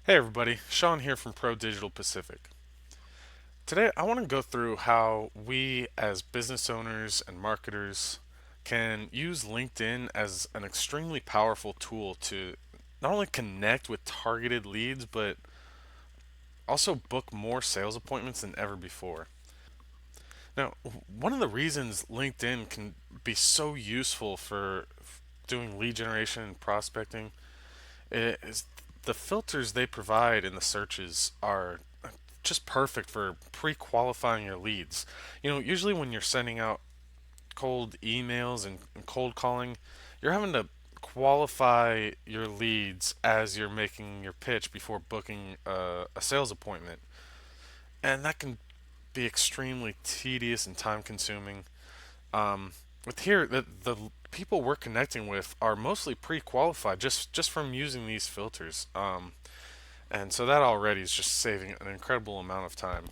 Hey everybody, Sean here from Pro Digital Pacific. Today I want to go through how we as business owners and marketers can use LinkedIn as an extremely powerful tool to not only connect with targeted leads, but also book more sales appointments than ever before. Now, one of the reasons LinkedIn can be so useful for doing lead generation and prospecting is the filters they provide in the searches are just perfect for pre-qualifying your leads. Usually when you're sending out cold emails and cold calling, you're having to qualify your leads as you're making your pitch before booking a sales appointment. And that can be extremely tedious and time consuming. With here, the people we're connecting with are mostly pre-qualified just from using these filters. And so that already is just saving an incredible amount of time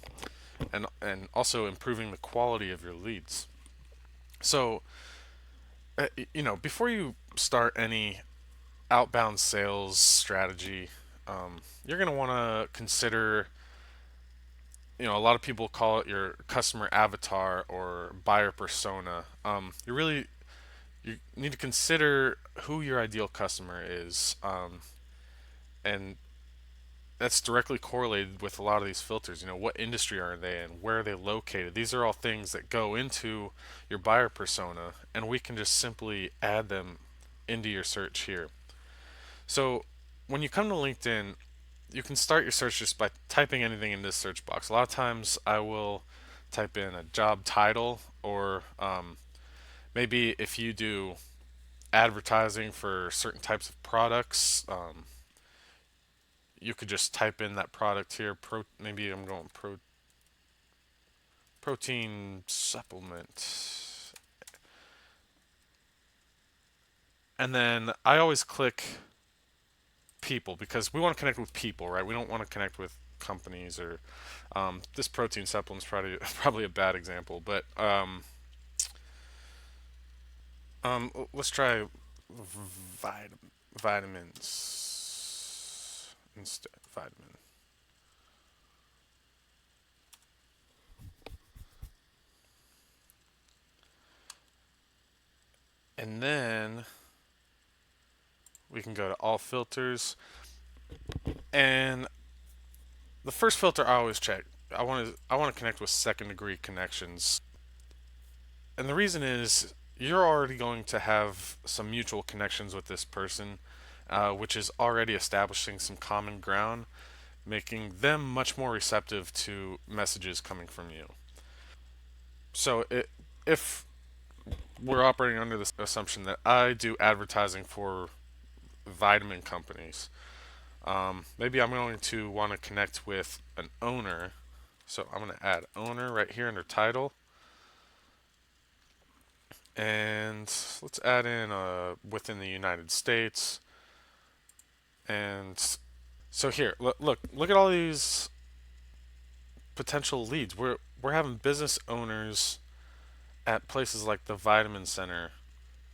and also improving the quality of your leads. So, before you start any outbound sales strategy, you're going to want to consider, a lot of people call it your customer avatar or buyer persona. You need to consider who your ideal customer is, and that's directly correlated with a lot of these filters. What industry are they in? Where are they located? These are all things that go into your buyer persona, and we can just simply add them into your search here. So when you come to LinkedIn, you can start your search just by typing anything in this search box. A lot of times I will type in a job title, or maybe if you do advertising for certain types of products, you could just type in that product here. Maybe I'm going protein supplement. And then I always click people because we want to connect with people, right? We don't want to connect with companies or this protein supplement is probably probably a bad example, but let's try vitamins instead. Vitamin. And then we can go to all filters. And the first filter I always check. I want to connect with second degree connections. And the reason is you're already going to have some mutual connections with this person, which is already establishing some common ground, making them much more receptive to messages coming from you. If we're operating under this assumption that I do advertising for vitamin companies, maybe I'm going to want to connect with an owner. So I'm going to add owner right here under title. And let's add in within the United States. And so here, look at all these potential leads. We're having business owners at places like the Vitamin Center,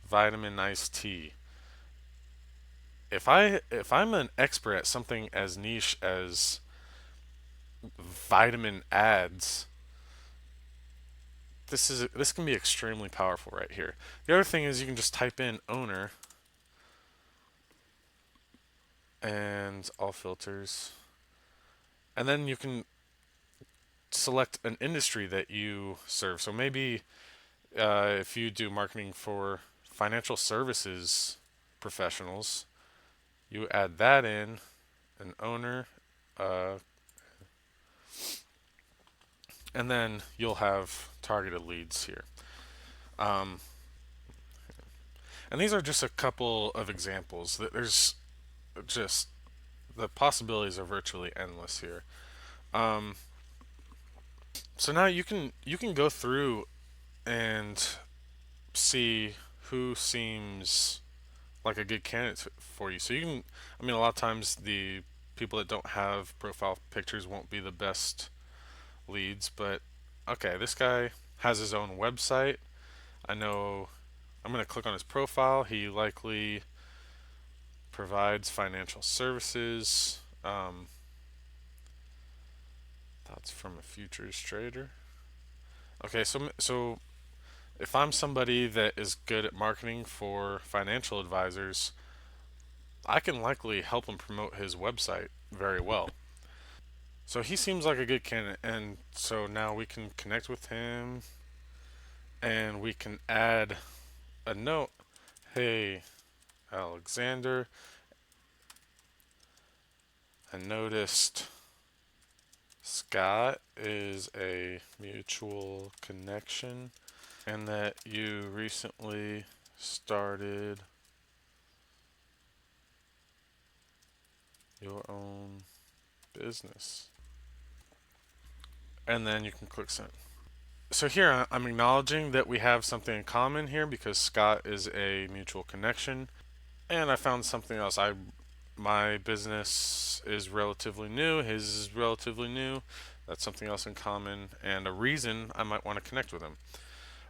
Vitamin Iced Tea. If I'm an expert at something as niche as vitamin ads, this can be extremely powerful right here. The other thing is you can just type in owner and all filters, and then you can select an industry that you serve. So maybe if you do marketing for financial services professionals, you add that in, an owner, uh, and then you'll have targeted leads here. Um, and these are just a couple of examples. There's just the possibilities are virtually endless here. Um, so now you can go through and see who seems like a good candidate for you. So a lot of times the people that don't have profile pictures won't be the best leads, but okay, this guy has his own website. I know I'm going to click on his profile. He likely provides financial services. Um, thoughts from a futures trader. Okay, so if I'm somebody that is good at marketing for financial advisors, I can likely help him promote his website very well. So he seems like a good candidate, and so now we can connect with him and we can add a note. Hey, Alexander, I noticed Scott is a mutual connection and that you recently started your own business. And then you can click send. So here I'm acknowledging that we have something in common here because Scott is a mutual connection. And I found something else. My business is relatively new, his is relatively new. That's something else in common and a reason I might want to connect with him.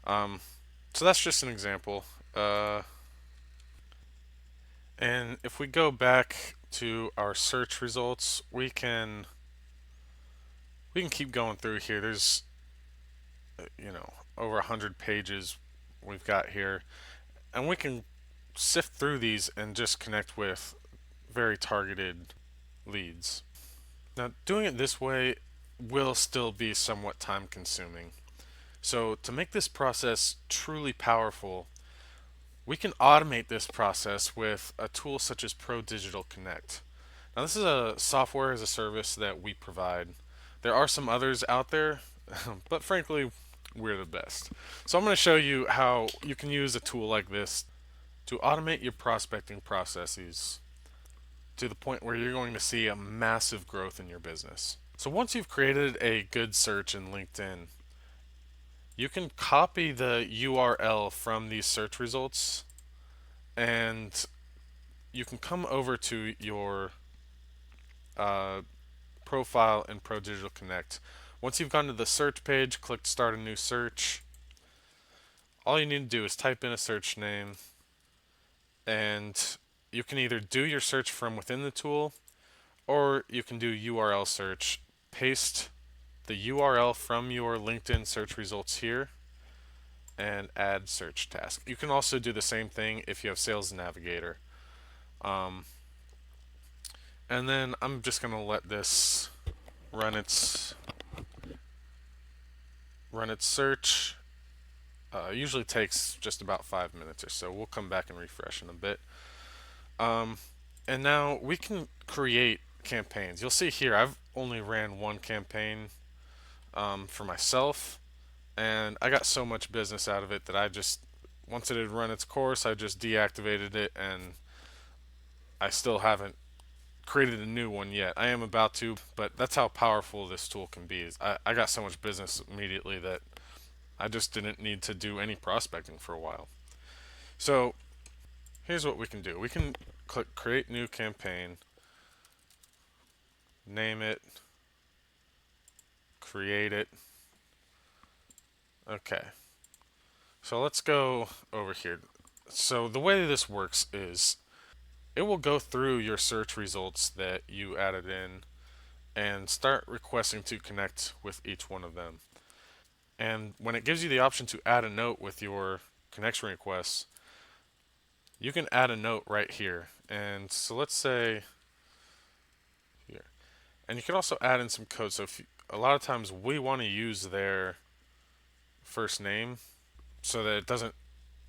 Um, so that's just an example. And if we go back to our search results, we can keep going through here. There's over 100 pages we've got here, and we can sift through these and just connect with very targeted leads. Now, doing it this way will still be somewhat time consuming. So, to make this process truly powerful, we can automate this process with a tool such as Pro Digital Connect. Now, this is a software as a service that we provide. There are some others out there, but frankly, we're the best. So, I'm going to show you how you can use a tool like this to automate your prospecting processes to the point where you're going to see a massive growth in your business. So once you've created a good search in LinkedIn, you can copy the URL from these search results and you can come over to your uh, profile in Pro Digital Connect. Once you've gone to the search page, click Start a New Search. All you need to do is type in a search name, and you can either do your search from within the tool or you can do URL search. Paste the URL from your LinkedIn search results here and add search task. You can also do the same thing if you have Sales Navigator. Um, and then I'm just going to let this run its search. Usually takes just about 5 minutes or so. We'll come back and refresh in a bit. Um, and now we can create campaigns. You'll see here I've only ran one campaign for myself, and I got so much business out of it that I just once it had run its course, I just deactivated it, and I still haven't created a new one yet. I am about to, but that's how powerful this tool can be. I got so much business immediately that I just didn't need to do any prospecting for a while. So here's what we can do. We can click create new campaign, name it, create it. Okay. So let's go over here. So the way this works is it will go through your search results that you added in and start requesting to connect with each one of them. And when it gives you the option to add a note with your connection requests, you can add a note right here. And so let's say here. And you can also add in some code. So a lot of times we want to use their first name so that it doesn't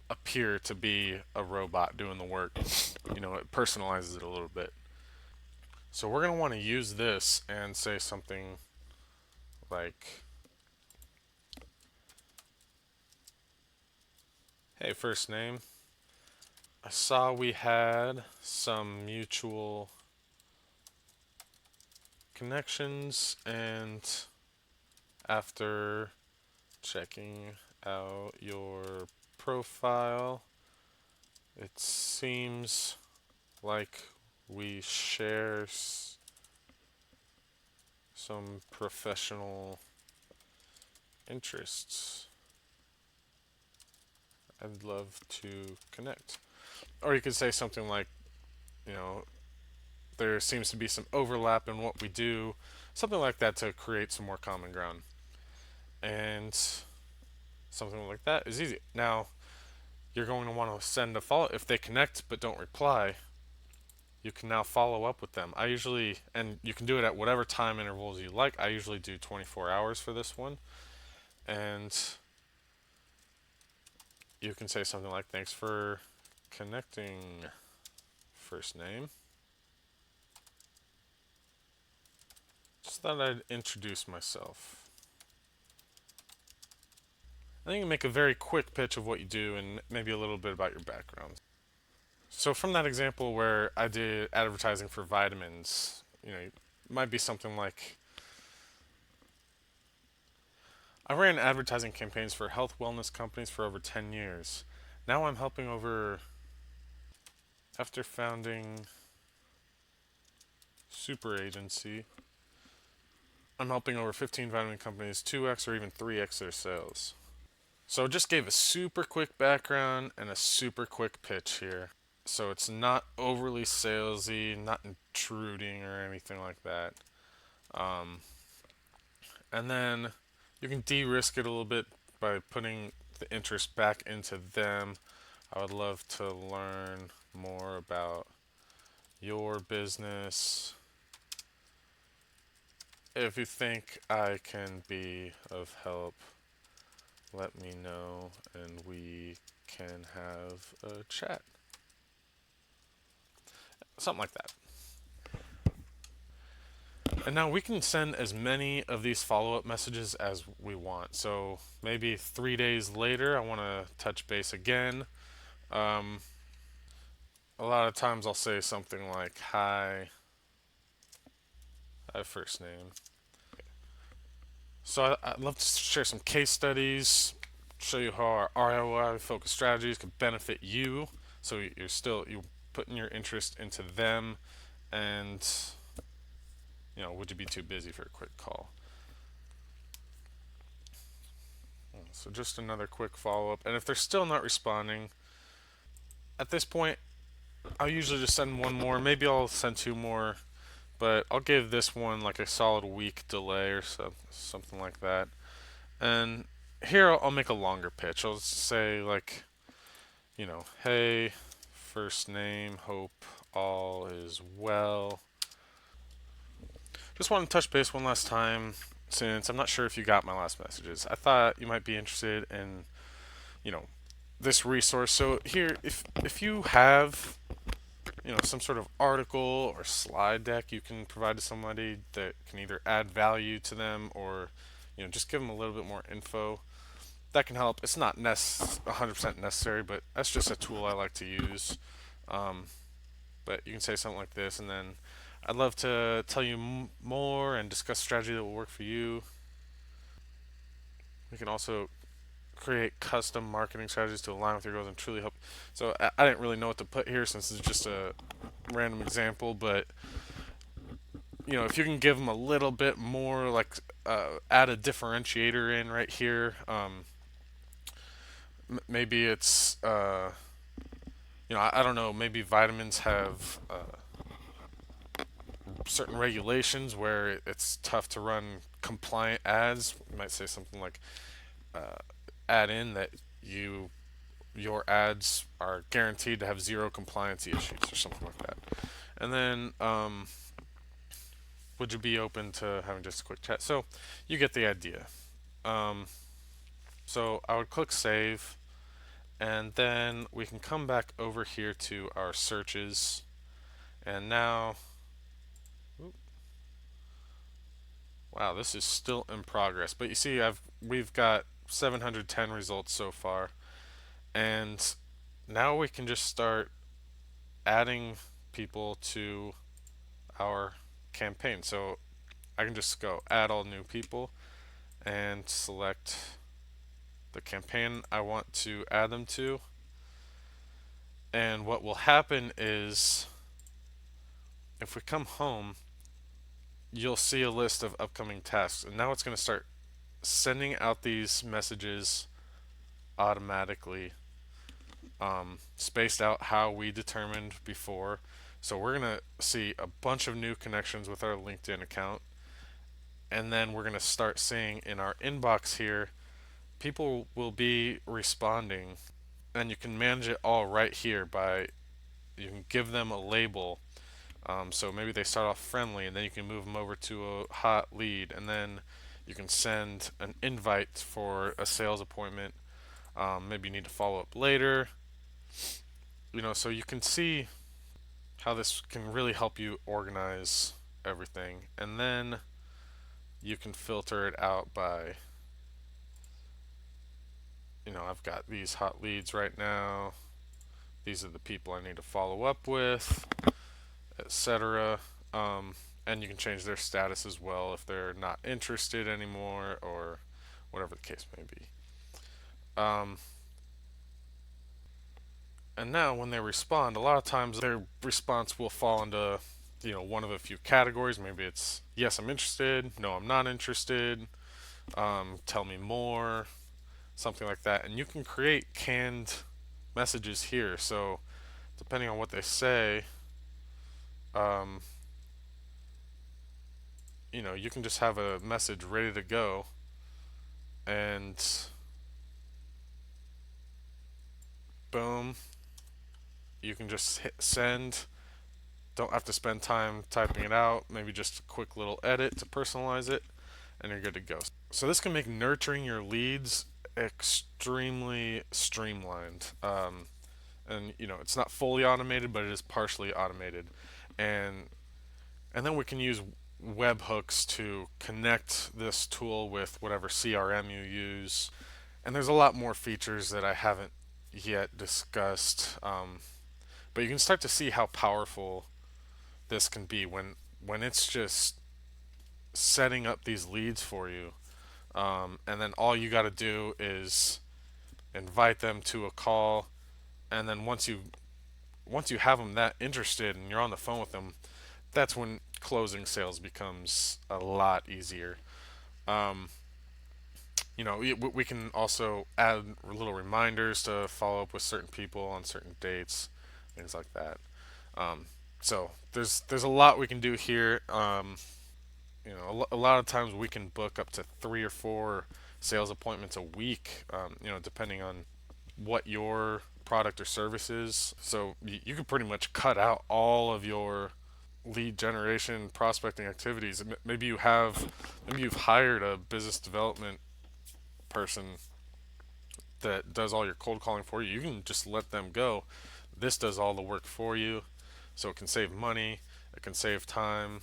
appear to be a robot doing the work. It personalizes it a little bit. So we're going to want to use this and say something like, hey, first name, I saw we had some mutual connections, and after checking out your profile, it seems like we share some professional interests. I'd love to connect. Or you could say something like, you know, there seems to be some overlap in what we do, something like that to create some more common ground. And something like that is easy. Now, you're going to want to send a follow if they connect but don't reply. You can now follow up with them. I usually, and you can do it at whatever time intervals you like. I usually do 24 hours for this one. And you can say something like, thanks for connecting, first name. Just thought I'd introduce myself. I think you can make a very quick pitch of what you do and maybe a little bit about your background. So from that example where I did advertising for vitamins, it might be something like, I ran advertising campaigns for health wellness companies for over 10 years. Now I'm helping over, after founding Super Agency, I'm helping over 15 vitamin companies 2x or even 3x their sales. So it just gave a super quick background and a super quick pitch here. So it's not overly salesy, not intruding or anything like that. Um, and then you can de-risk it a little bit by putting the interest back into them. I would love to learn more about your business. If you think I can be of help, let me know and we can have a chat. Something like that. And now we can send as many of these follow up messages as we want. So maybe 3 days later, I want to touch base again. Um, a lot of times I'll say something like, hi, I have first name. So I'd love to share some case studies, show you how our ROI focused strategies could benefit you. So you're putting your interest into them, and would you be too busy for a quick call? So just another quick follow up, and if they're still not responding, at this point, I'll usually just send one more. Maybe I'll send two more, but I'll give this one like a solid week delay or something like that. And here I'll make a longer pitch. I'll say like, hey, first name, hope all is well. Just want to touch base one last time since I'm not sure if you got my last messages. I thought you might be interested in, you know, this resource. So here, if you have, some sort of article or slide deck you can provide to somebody that can either add value to them or, just give them a little bit more info, that can help. It's not 100% necessary, but that's just a tool I like to use. Um, but you can say something like this, and then I'd love to tell you more and discuss strategy that will work for you. We can also create custom marketing strategies to align with your goals and truly help. So I didn't really know what to put here since it's just a random example, but if you can give them a little bit more, like add a differentiator in right here. Maybe it's I don't know. Maybe vitamins have certain regulations where it's tough to run compliant ads. You might say something like, uh, add in that your ads are guaranteed to have zero compliance issues or something like that. And then, would you be open to having just a quick chat? So you get the idea. Um, so I would click save, and then we can come back over here to our searches. And now, wow, this is still in progress. But you see, we've got 710 results so far, and now we can just start adding people to our campaign. So I can just go add all new people and select the campaign I want to add them to. And what will happen is if we come home, you'll see a list of upcoming tasks. And now it's going to start sending out these messages automatically, spaced out how we determined before. So we're going to see a bunch of new connections with our LinkedIn account. And then we're going to start seeing in our inbox here, people will be responding. And you can manage it all right here by, you can give them a label. So maybe they start off friendly, and then you can move them over to a hot lead, and then you can send an invite for a sales appointment. Maybe you need to follow up later. So you can see how this can really help you organize everything. And then you can filter it out by, I've got these hot leads right now. These are the people I need to follow up with, etc. And you can change their status as well if they're not interested anymore or whatever the case may be. Um, and now when they respond, a lot of times their response will fall into one of a few categories. Maybe it's yes, I'm interested. No, I'm not interested. Tell me more. Something like that. And you can create canned messages here. So depending on what they say, um, you can just have a message ready to go, and boom, you can just hit send. Don't have to spend time typing it out. Maybe just a quick little edit to personalize it, and you're good to go. So this can make nurturing your leads extremely streamlined. And it's not fully automated, but it is partially automated, and then we can use webhooks to connect this tool with whatever CRM you use. And there's a lot more features that I haven't yet discussed, but you can start to see how powerful this can be when it's just setting up these leads for you, and then all you got to do is invite them to a call, and then once you have them that interested and you're on the phone with them, that's when closing sales becomes a lot easier. Um, we can also add little reminders to follow up with certain people on certain dates, things like that. So there's a lot we can do here. A lot of times we can book up to 3 or 4 sales appointments a week. Depending on what your product or service is. So you can pretty much cut out all of your lead generation prospecting activities. Maybe you've hired a business development person that does all your cold calling for you. You can just let them go. This does all the work for you, so it can save money, it can save time,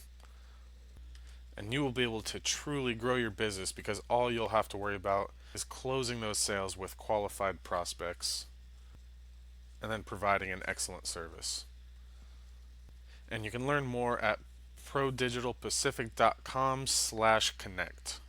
and you will be able to truly grow your business because all you'll have to worry about is closing those sales with qualified prospects and then providing an excellent service. And you can learn more at prodigitalpacific.com/connect.